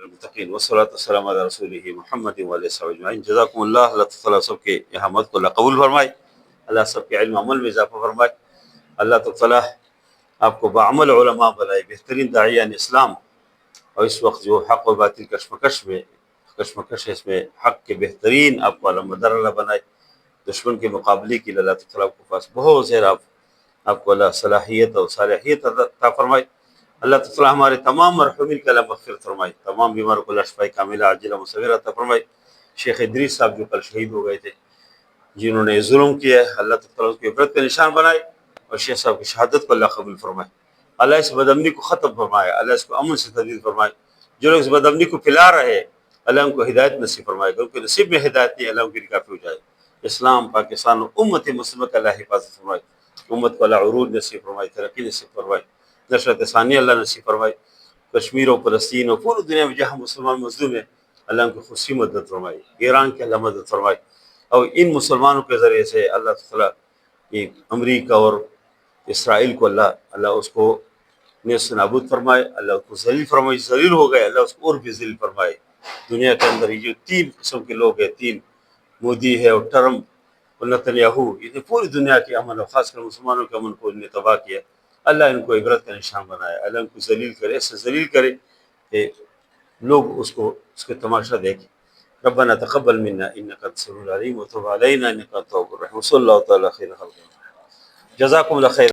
للمتقین والصلاۃ والسلام علی رسولہ محمد وعلیہ وصحبہ اجمعین۔ جزاکم اللہ، اللہ تعالیٰ سب کے یہاں مد کو اللہ قبول فرمائے، اللہ سب کے علم عمل میں اضافہ فرمائے، اللہ تعالیٰ آپ کو بعمل علماء بنائے، بہترین داعیان اسلام۔ اور اس وقت جو حق و باطل کشمکش ہے، اس میں حق کے بہترین آپ کو علمبردار اللہ بنائے، دشمن کے مقابلے کے لیے اللہ تعالیٰ کے پاس بہت زیادہ آپ کو اللہ صلاحیت اور صالحیت عطا فرمائے۔ اللہ تعالیٰ ہمارے تمام مرحومین کا اللہ مغفرت فرمائے، تمام بیماروں کو اللہ شفاء کاملہ عاجلہ مصغرہ عطا فرمائے۔ شیخ ادریس صاحب جو کل شہید ہو گئے تھے، جنہوں نے ظلم کیا ہے، اللہ تعالیٰ اس کی عبرت کا نشان بنائے، اور شیخ صاحب کی شہادت کو اللہ قبول فرمائے۔ اللہ اس بدامنی کو ختم فرمائے، اللہ اس کو امن سے تبدیل فرمائے۔ جو لوگ اس بدامنی کو پھیلا رہے ہیں، اللہ ان کو ہدایت نصیب فرمائے، ان کے نصیب میں ہدایت نہیں، اللہ ان کے لیے کافی ہو جائے۔ اسلام، پاکستان اور امت مسلمہ کا اللہ حفاظت فرمائے، امت کو اللہ عروج نصیب فرمائے، ترقی نصیب فرمائے، نصرت ثانیہ اللہ نصیب فرمائے۔ کشمیر اور فلسطین اور پوری دنیا میں جہاں مسلمان مظلوم ہیں، اللہ ان کو خصوصی مدد فرمائے، ایران کے اللہ مدد فرمائے، اور ان مسلمانوں کے ذریعے سے اللہ تعالیٰ یہ امریکہ اور اسرائیل کو اللہ اس کو نیست و نابود فرمائے، اللہ اس کو ذلیل فرمائے، ذلیل ہو گئے، اللہ اس کو اور بھی ذلیل فرمائے۔ دنیا کے اندر یہ جو تین قسم کے لوگ ہیں، تین، مودی ہے اور ٹرمپ اور نتنیاہو، یہ پوری دنیا کے امن اور خاص کر مسلمانوں کے امن کو انہوں نے تباہ کیا۔ اللہ ان کو عبرت کا نشان بنائے، اللہ ان کو ذلیل کرے، ایسے ذلیل کرے کہ لوگ اس کے تماشا دیکھیں۔ ربنا تقبل منا انک انت السمیع العلیم وتب علینا انک انت التواب الرحیم۔ صلی اللہ تعالیٰ خیر خلق۔ جزاکم اللہ خیر۔